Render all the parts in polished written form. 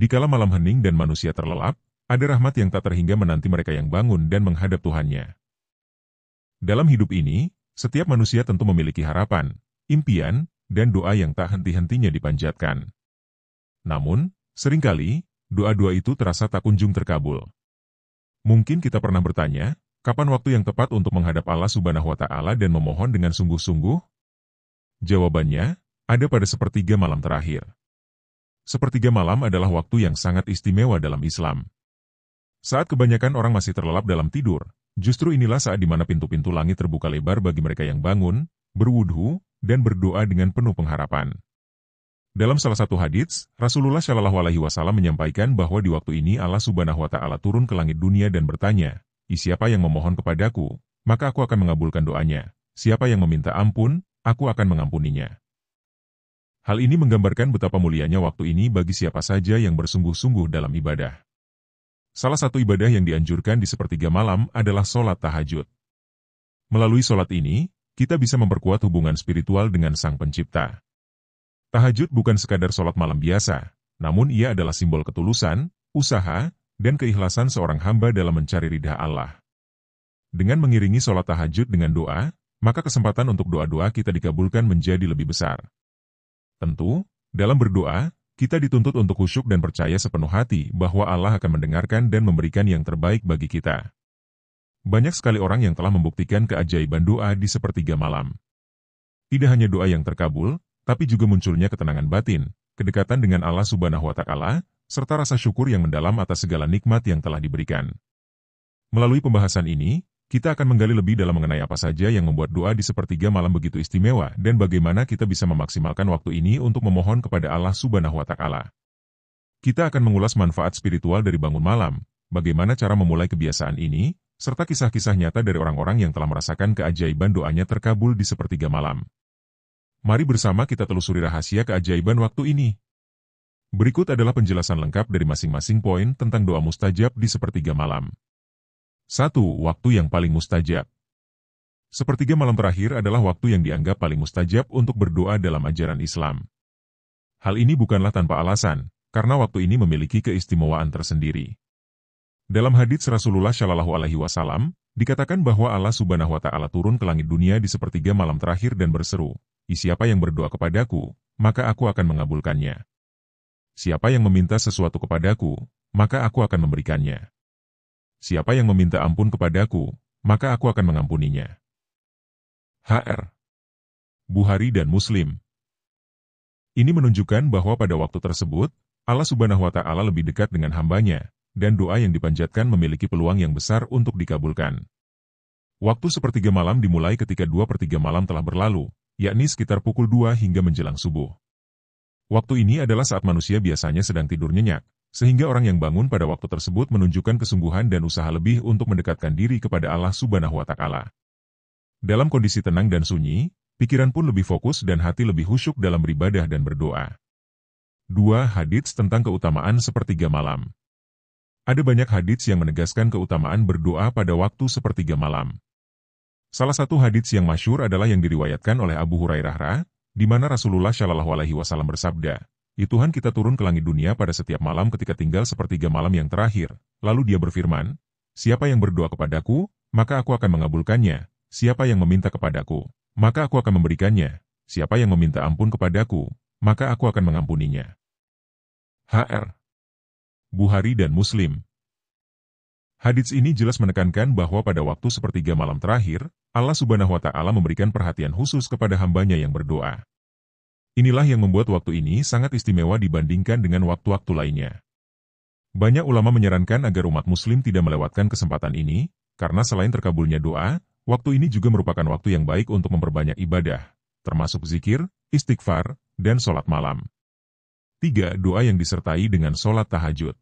Dikala malam hening dan manusia terlelap, ada rahmat yang tak terhingga menanti mereka yang bangun dan menghadap Tuhannya. Dalam hidup ini, setiap manusia tentu memiliki harapan, impian, dan doa yang tak henti-hentinya dipanjatkan. Namun, seringkali, doa-doa itu terasa tak kunjung terkabul. Mungkin kita pernah bertanya, kapan waktu yang tepat untuk menghadap Allah Subhanahu wa Ta'ala dan memohon dengan sungguh-sungguh? Jawabannya, ada pada sepertiga malam terakhir. Sepertiga malam adalah waktu yang sangat istimewa dalam Islam. Saat kebanyakan orang masih terlelap dalam tidur, justru inilah saat di mana pintu-pintu langit terbuka lebar bagi mereka yang bangun, berwudhu, dan berdoa dengan penuh pengharapan. Dalam salah satu hadits, Rasulullah Shallallahu Alaihi Wasallam menyampaikan bahwa di waktu ini Allah Subhanahu Wa Taala turun ke langit dunia dan bertanya, siapa yang memohon kepadaku, maka aku akan mengabulkan doanya. Siapa yang meminta ampun, aku akan mengampuninya. Hal ini menggambarkan betapa mulianya waktu ini bagi siapa saja yang bersungguh-sungguh dalam ibadah. Salah satu ibadah yang dianjurkan di sepertiga malam adalah sholat tahajud. Melalui sholat ini, kita bisa memperkuat hubungan spiritual dengan Sang Pencipta. Tahajud bukan sekadar sholat malam biasa, namun ia adalah simbol ketulusan, usaha, dan keikhlasan seorang hamba dalam mencari ridha Allah. Dengan mengiringi sholat tahajud dengan doa, maka kesempatan untuk doa-doa kita dikabulkan menjadi lebih besar. Tentu, dalam berdoa, kita dituntut untuk khusyuk dan percaya sepenuh hati bahwa Allah akan mendengarkan dan memberikan yang terbaik bagi kita. Banyak sekali orang yang telah membuktikan keajaiban doa di sepertiga malam. Tidak hanya doa yang terkabul, tapi juga munculnya ketenangan batin, kedekatan dengan Allah Subhanahu wa Ta'ala, serta rasa syukur yang mendalam atas segala nikmat yang telah diberikan. Melalui pembahasan ini, kita akan menggali lebih dalam mengenai apa saja yang membuat doa di sepertiga malam begitu istimewa dan bagaimana kita bisa memaksimalkan waktu ini untuk memohon kepada Allah Subhanahu wa Ta'ala. Kita akan mengulas manfaat spiritual dari bangun malam, bagaimana cara memulai kebiasaan ini, serta kisah-kisah nyata dari orang-orang yang telah merasakan keajaiban doanya terkabul di sepertiga malam. Mari bersama kita telusuri rahasia keajaiban waktu ini. Berikut adalah penjelasan lengkap dari masing-masing poin tentang doa mustajab di sepertiga malam. 1. Waktu yang paling mustajab. Sepertiga malam terakhir adalah waktu yang dianggap paling mustajab untuk berdoa dalam ajaran Islam. Hal ini bukanlah tanpa alasan, karena waktu ini memiliki keistimewaan tersendiri. Dalam hadits Rasulullah Shallallahu Alaihi Wasallam, dikatakan bahwa Allah Subhanahu Wa Ta'ala turun ke langit dunia di sepertiga malam terakhir dan berseru, siapa yang berdoa kepadaku, maka aku akan mengabulkannya. Siapa yang meminta sesuatu kepadaku, maka aku akan memberikannya. Siapa yang meminta ampun kepadaku, maka aku akan mengampuninya. Hr. Bukhari dan Muslim. Ini menunjukkan bahwa pada waktu tersebut, Allah Subhanahu wa Ta'ala lebih dekat dengan hambanya, dan doa yang dipanjatkan memiliki peluang yang besar untuk dikabulkan. Waktu sepertiga malam dimulai ketika 2/3 malam telah berlalu, yakni sekitar pukul 2 hingga menjelang subuh. Waktu ini adalah saat manusia biasanya sedang tidur nyenyak, sehingga orang yang bangun pada waktu tersebut menunjukkan kesungguhan dan usaha lebih untuk mendekatkan diri kepada Allah Subhanahu wa Ta'ala. Dalam kondisi tenang dan sunyi, pikiran pun lebih fokus dan hati lebih khusyuk dalam beribadah dan berdoa. 2. Hadits tentang keutamaan sepertiga malam. Ada banyak hadits yang menegaskan keutamaan berdoa pada waktu sepertiga malam. Salah satu hadits yang masyhur adalah yang diriwayatkan oleh Abu Hurairah, di mana Rasulullah Shallallahu Alaihi Wasallam bersabda, Tuhan kita turun ke langit dunia pada setiap malam ketika tinggal sepertiga malam yang terakhir. Lalu dia berfirman, siapa yang berdoa kepadaku, maka aku akan mengabulkannya. Siapa yang meminta kepadaku, maka aku akan memberikannya. Siapa yang meminta ampun kepadaku, maka aku akan mengampuninya. Hr. Bukhari dan Muslim. Hadits ini jelas menekankan bahwa pada waktu sepertiga malam terakhir, Allah Subhanahu wa Ta'ala memberikan perhatian khusus kepada hambanya yang berdoa. Inilah yang membuat waktu ini sangat istimewa dibandingkan dengan waktu-waktu lainnya. Banyak ulama menyarankan agar umat muslim tidak melewatkan kesempatan ini, karena selain terkabulnya doa, waktu ini juga merupakan waktu yang baik untuk memperbanyak ibadah, termasuk zikir, istighfar, dan sholat malam. 3. Doa yang disertai dengan sholat tahajud.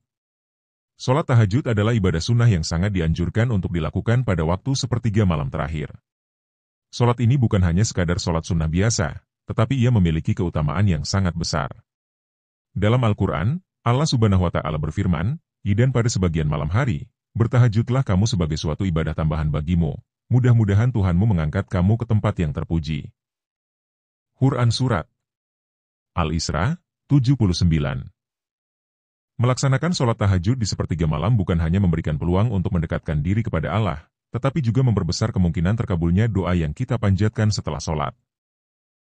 Sholat tahajud adalah ibadah sunnah yang sangat dianjurkan untuk dilakukan pada waktu sepertiga malam terakhir. Sholat ini bukan hanya sekadar sholat sunnah biasa, tetapi ia memiliki keutamaan yang sangat besar. Dalam Al-Quran, Allah Subhanahu wa Ta'ala berfirman, dan pada sebagian malam hari, bertahajudlah kamu sebagai suatu ibadah tambahan bagimu, mudah-mudahan Tuhanmu mengangkat kamu ke tempat yang terpuji. Quran Surat Al-Isra, 79. Melaksanakan sholat tahajud di sepertiga malam bukan hanya memberikan peluang untuk mendekatkan diri kepada Allah, tetapi juga memperbesar kemungkinan terkabulnya doa yang kita panjatkan setelah sholat.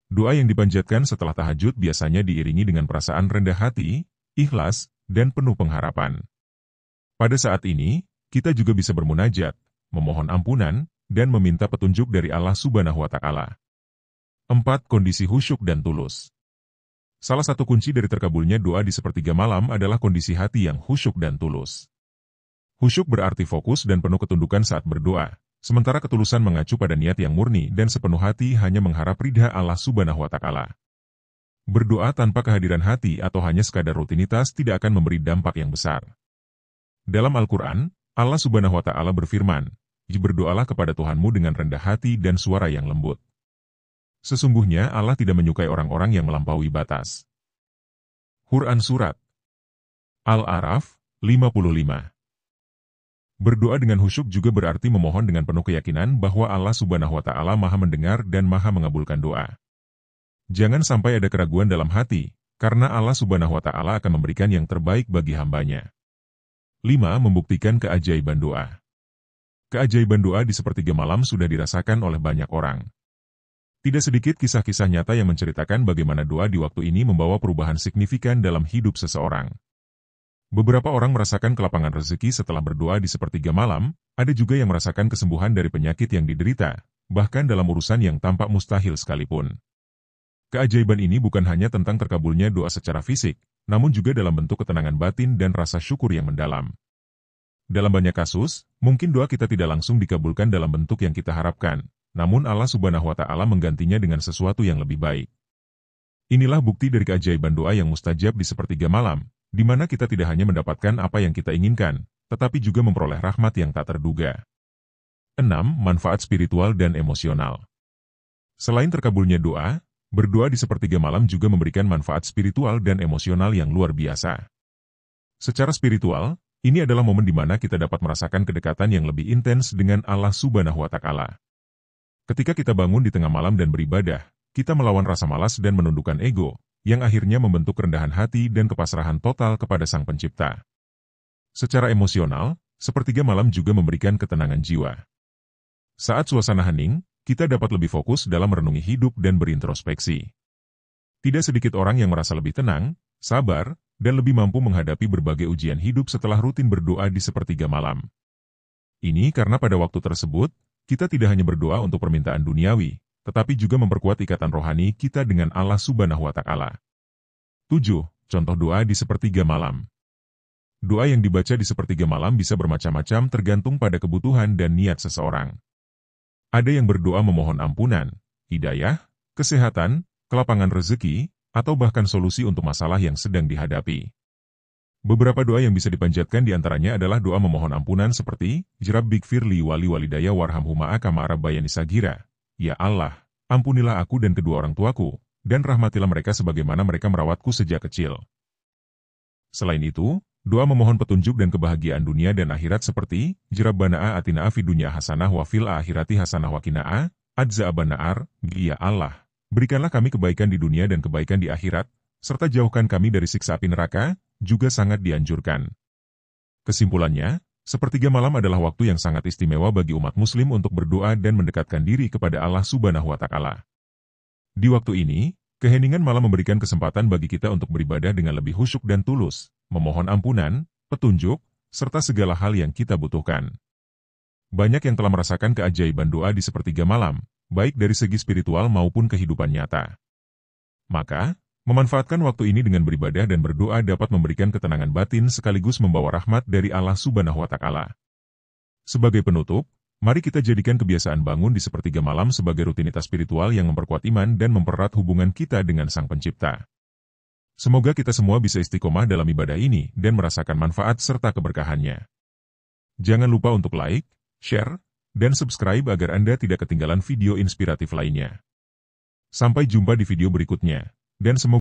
Doa yang dipanjatkan setelah tahajud biasanya diiringi dengan perasaan rendah hati, ikhlas, dan penuh pengharapan. Pada saat ini, kita juga bisa bermunajat, memohon ampunan, dan meminta petunjuk dari Allah Subhanahu wa Ta'ala. 4. Kondisi khusyuk dan tulus. Salah satu kunci dari terkabulnya doa di sepertiga malam adalah kondisi hati yang khusyuk dan tulus. Khusyuk berarti fokus dan penuh ketundukan saat berdoa, sementara ketulusan mengacu pada niat yang murni dan sepenuh hati hanya mengharap ridha Allah Subhanahu wa Ta'ala. Berdoa tanpa kehadiran hati atau hanya sekadar rutinitas tidak akan memberi dampak yang besar. Dalam Al-Quran, Allah Subhanahu wa Ta'ala berfirman, "Berdoalah kepada Tuhanmu dengan rendah hati dan suara yang lembut." Sesungguhnya Allah tidak menyukai orang-orang yang melampaui batas. Quran Surat Al-A'raf 55. Berdoa dengan khusyuk juga berarti memohon dengan penuh keyakinan bahwa Allah Subhanahu wa Ta'ala Maha mendengar dan Maha mengabulkan doa. Jangan sampai ada keraguan dalam hati, karena Allah Subhanahu wa Ta'ala akan memberikan yang terbaik bagi hambanya. 5. Membuktikan keajaiban doa. Keajaiban doa di sepertiga malam sudah dirasakan oleh banyak orang. Tidak sedikit kisah-kisah nyata yang menceritakan bagaimana doa di waktu ini membawa perubahan signifikan dalam hidup seseorang. Beberapa orang merasakan kelapangan rezeki setelah berdoa di sepertiga malam, ada juga yang merasakan kesembuhan dari penyakit yang diderita, bahkan dalam urusan yang tampak mustahil sekalipun. Keajaiban ini bukan hanya tentang terkabulnya doa secara fisik, namun juga dalam bentuk ketenangan batin dan rasa syukur yang mendalam. Dalam banyak kasus, mungkin doa kita tidak langsung dikabulkan dalam bentuk yang kita harapkan, namun Allah Subhanahu wa Ta'ala menggantinya dengan sesuatu yang lebih baik. Inilah bukti dari keajaiban doa yang mustajab di sepertiga malam, di mana kita tidak hanya mendapatkan apa yang kita inginkan, tetapi juga memperoleh rahmat yang tak terduga. 6. Manfaat spiritual dan emosional. Selain terkabulnya doa, berdoa di sepertiga malam juga memberikan manfaat spiritual dan emosional yang luar biasa. Secara spiritual, ini adalah momen di mana kita dapat merasakan kedekatan yang lebih intens dengan Allah Subhanahu wa Ta'ala. Ketika kita bangun di tengah malam dan beribadah, kita melawan rasa malas dan menundukkan ego, yang akhirnya membentuk kerendahan hati dan kepasrahan total kepada Sang Pencipta. Secara emosional, sepertiga malam juga memberikan ketenangan jiwa. Saat suasana hening, kita dapat lebih fokus dalam merenungi hidup dan berintrospeksi. Tidak sedikit orang yang merasa lebih tenang, sabar, dan lebih mampu menghadapi berbagai ujian hidup setelah rutin berdoa di sepertiga malam. Ini karena pada waktu tersebut, kita tidak hanya berdoa untuk permintaan duniawi, tetapi juga memperkuat ikatan rohani kita dengan Allah Subhanahu wa Ta'ala. 7. Contoh doa di sepertiga malam. Doa yang dibaca di sepertiga malam bisa bermacam-macam tergantung pada kebutuhan dan niat seseorang. Ada yang berdoa memohon ampunan, hidayah, kesehatan, kelapangan rezeki, atau bahkan solusi untuk masalah yang sedang dihadapi. Beberapa doa yang bisa dipanjatkan diantaranya adalah doa memohon ampunan seperti, Rabbighfirli wali walidayya warhamhuma kama rabbayani saghira. Ya Allah, ampunilah aku dan kedua orang tuaku, dan rahmatilah mereka sebagaimana mereka merawatku sejak kecil. Selain itu, doa memohon petunjuk dan kebahagiaan dunia dan akhirat seperti, Rabbana atina fid dunya hasanah wa fil akhirati hasanah wa qina adzabannar. Ya Allah, berikanlah kami kebaikan di dunia dan kebaikan di akhirat, serta jauhkan kami dari siksa api neraka, juga sangat dianjurkan. Kesimpulannya, sepertiga malam adalah waktu yang sangat istimewa bagi umat muslim untuk berdoa dan mendekatkan diri kepada Allah Subhanahu wa Ta'ala. Di waktu ini, keheningan malam memberikan kesempatan bagi kita untuk beribadah dengan lebih khusyuk dan tulus, memohon ampunan, petunjuk, serta segala hal yang kita butuhkan. Banyak yang telah merasakan keajaiban doa di sepertiga malam, baik dari segi spiritual maupun kehidupan nyata. Maka, memanfaatkan waktu ini dengan beribadah dan berdoa dapat memberikan ketenangan batin sekaligus membawa rahmat dari Allah Subhanahu wa Ta'ala. Sebagai penutup, mari kita jadikan kebiasaan bangun di sepertiga malam sebagai rutinitas spiritual yang memperkuat iman dan mempererat hubungan kita dengan Sang Pencipta. Semoga kita semua bisa istiqomah dalam ibadah ini dan merasakan manfaat serta keberkahannya. Jangan lupa untuk like, share, dan subscribe agar Anda tidak ketinggalan video inspiratif lainnya. Sampai jumpa di video berikutnya. Dan semoga